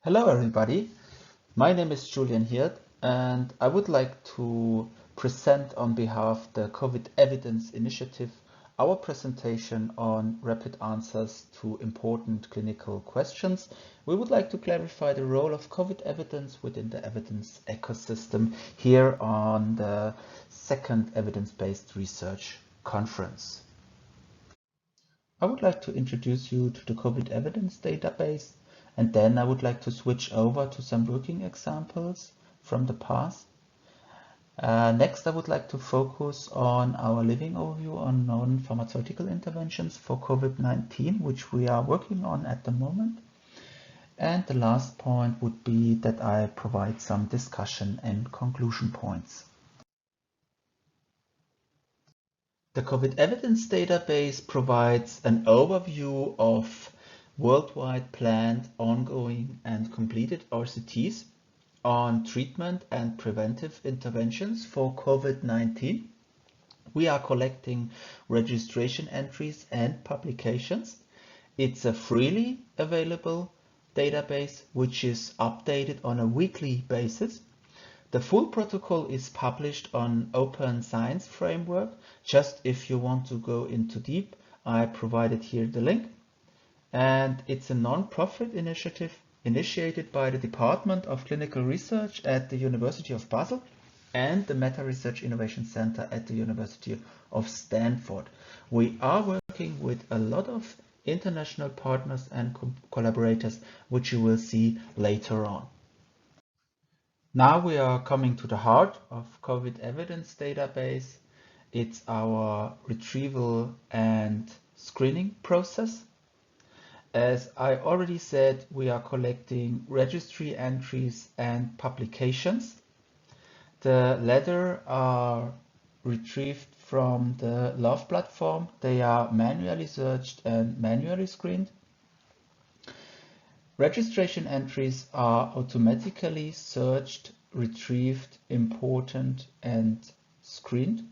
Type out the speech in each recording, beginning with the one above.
Hello everybody, my name is Julian Hirt and I would like to present on behalf of the COVID Evidence Initiative our presentation on rapid answers to important clinical questions. We would like to clarify the role of COVID evidence within the evidence ecosystem here on the second evidence-based research conference. I would like to introduce you to the COVID evidence database, and then I would like to switch over to some working examples from the past. Next, I would like to focus on our living overview on non-pharmaceutical interventions for COVID-19, which we are working on at the moment. And the last point would be that I provide some discussion and conclusion points. The COVID evidence database provides an overview of worldwide planned, ongoing, and completed RCTs on treatment and preventive interventions for COVID-19. We are collecting registration entries and publications. It's a freely available database which is updated on a weekly basis. The full protocol is published on Open Science Framework. Just if you want to go into deep, I provided here the link. And it's a non-profit initiative initiated by the Department of Clinical Research at the University of Basel and the Meta Research Innovation Center at the University of Stanford. We are working with a lot of international partners and collaborators, which you will see later on. Now we are coming to the heart of COVID evidence database. It's our retrieval and screening process. As I already said, we are collecting registry entries and publications. The latter are retrieved from the Love platform. They are manually searched and manually screened. Registration entries are automatically searched, retrieved, imported, and screened.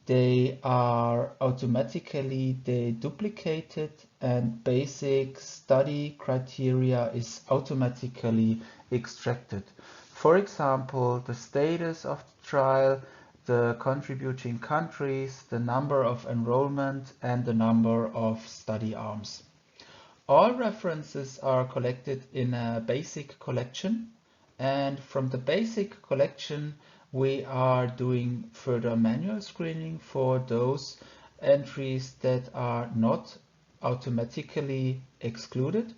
They are automatically deduplicated, and basic study criteria is automatically extracted. For example, the status of the trial, the contributing countries, the number of enrollment, and the number of study arms. All references are collected in a basic collection, and from the basic collection we are doing further manual screening for those entries that are not automatically excluded.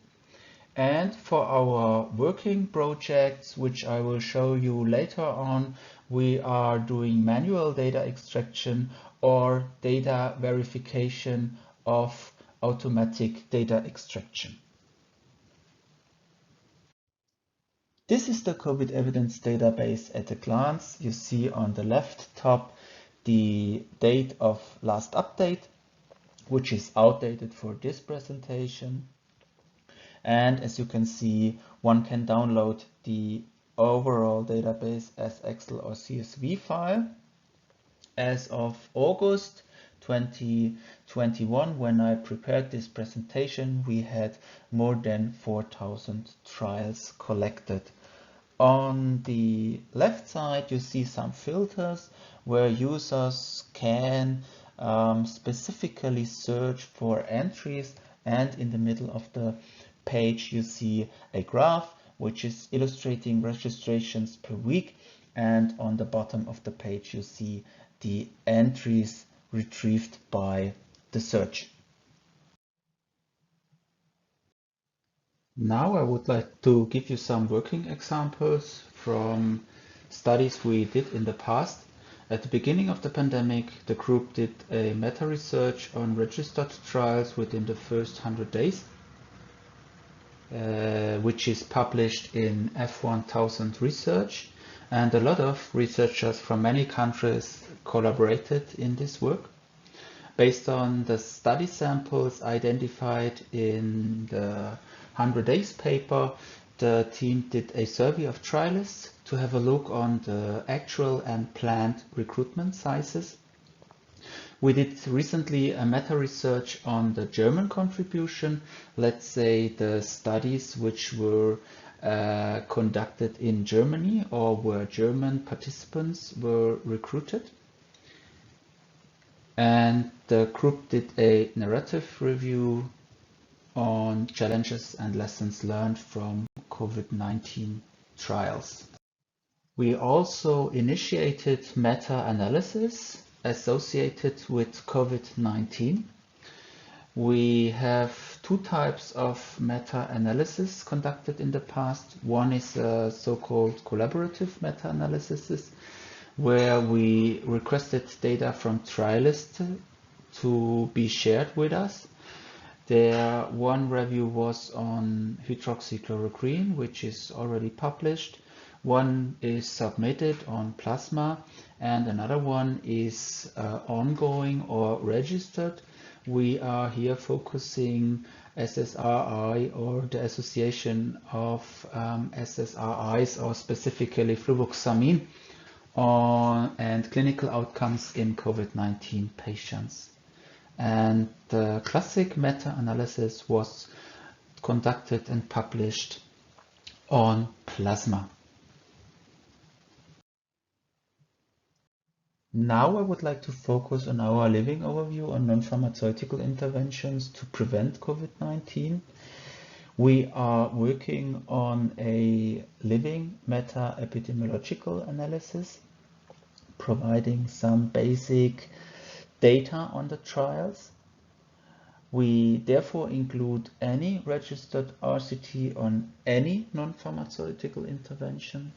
And for our working projects, which I will show you later on, we are doing manual data extraction or data verification of automatic data extraction. This is the COVID evidence database at a glance. You see on the left top the date of last update, which is outdated for this presentation. And as you can see, one can download the overall database as Excel or CSV file. As of August 2021, when I prepared this presentation, we had more than 4,000 trials collected. On the left side, you see some filters where users can specifically search for entries, and in the middle of the page you see a graph which is illustrating registrations per week, and on the bottom of the page you see the entries retrieved by the search. Now I would like to give you some working examples from studies we did in the past. At the beginning of the pandemic, the group did a meta-research on registered trials within the first 100 days, which is published in F1000 Research. And a lot of researchers from many countries collaborated in this work. Based on the study samples identified in the 100 days paper, the team did a survey of trialists to have a look on the actual and planned recruitment sizes. We did recently a meta-research on the German contribution, let's say the studies which were conducted in Germany or where German participants were recruited. And the group did a narrative review on challenges and lessons learned from COVID-19 trials. We also initiated meta-analysis associated with COVID-19. We have two types of meta-analysis conducted in the past. One is a so-called collaborative meta-analysis, where we requested data from trialists to be shared with us. There, one review was on hydroxychloroquine, which is already published. One is submitted on plasma, and another one is ongoing or registered. We are here focusing SSRI or the association of SSRIs, or specifically fluvoxamine, and clinical outcomes in COVID-19 patients. And the classic meta-analysis was conducted and published on plasma. Now I would like to focus on our living overview on non-pharmaceutical interventions to prevent COVID-19. We are working on a living meta-epidemiological analysis, providing some basic data on the trials. We therefore include any registered RCT on any non-pharmaceutical intervention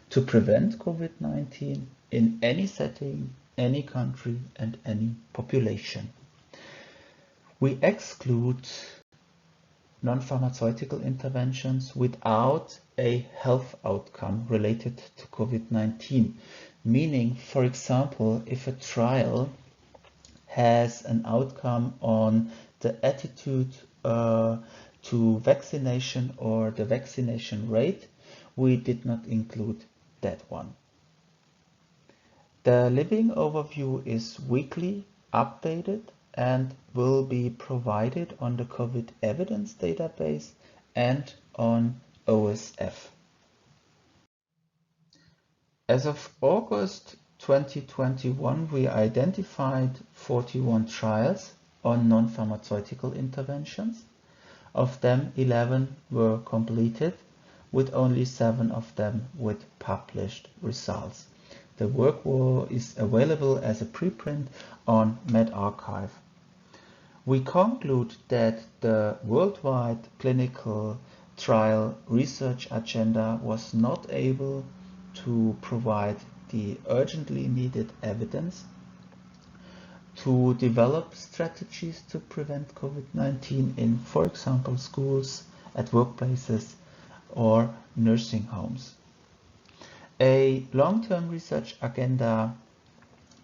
to prevent COVID-19 in any setting, any country, and any population. We exclude non-pharmaceutical interventions without a health outcome related to COVID-19, meaning, for example, if a trial has an outcome on the attitude to vaccination or the vaccination rate, we did not include that one. The living overview is weekly updated and will be provided on the COVID evidence database and on OSF. As of August 2021, we identified 41 trials on non-pharmaceutical interventions. Of them, 11 were completed, with only 7 of them with published results. The work is available as a preprint on medRxiv. We conclude that the worldwide clinical trial research agenda was not able to provide the urgently needed evidence to develop strategies to prevent COVID-19 in, for example, schools, at workplaces, or nursing homes. A long-term research agenda,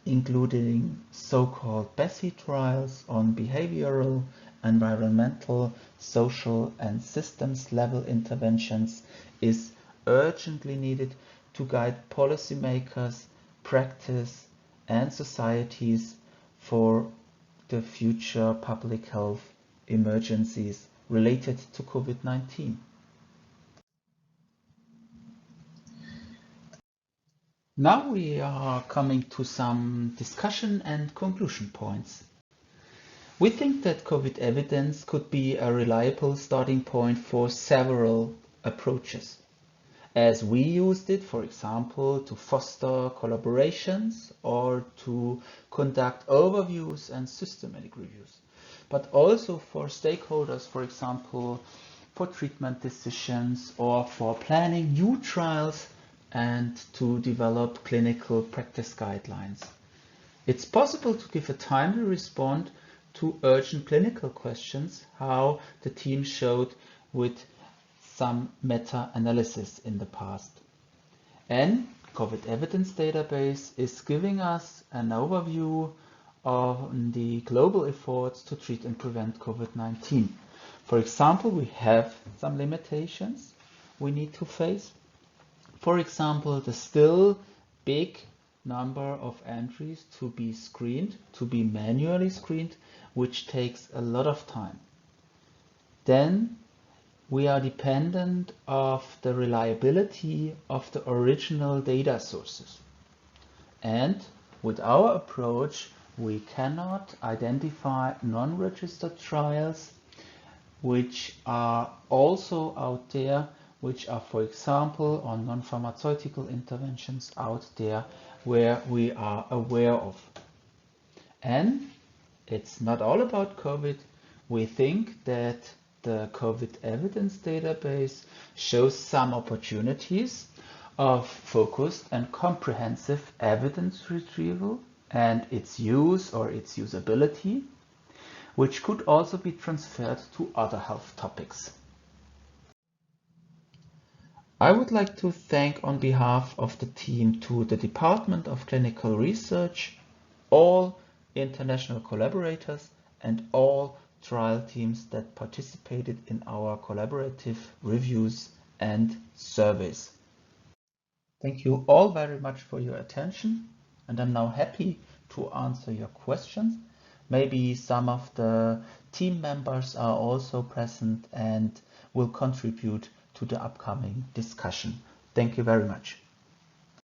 including so-called BESI trials on behavioral, environmental, social, and systems level interventions, is urgently needed to guide policymakers, practice, and societies for the future public health emergencies related to COVID-19. Now we are coming to some discussion and conclusion points. We think that COVID evidence could be a reliable starting point for several approaches, as we used it, for example, to foster collaborations or to conduct overviews and systematic reviews, but also for stakeholders, for example, for treatment decisions or for planning new trials and to develop clinical practice guidelines. It's possible to give a timely response to urgent clinical questions, how the team showed with some meta-analysis in the past. And COVID evidence database is giving us an overview of the global efforts to treat and prevent COVID-19. For example, we have some limitations we need to face. For example, the still big number of entries to be screened, to be manually screened, which takes a lot of time. Then we are dependent of the reliability of the original data sources. And with our approach, we cannot identify non-registered trials which are also out there, which are, for example, on non-pharmaceutical interventions out there where we are aware of. And it's not all about COVID. We think that the COVID evidence database shows some opportunities of focused and comprehensive evidence retrieval and its use or its usability, which could also be transferred to other health topics. I would like to thank on behalf of the team to the Department of Clinical Research, all international collaborators and all trial teams that participated in our collaborative reviews and surveys. Thank you all very much for your attention, and I'm now happy to answer your questions. Maybe some of the team members are also present and will contribute to the upcoming discussion. Thank you very much.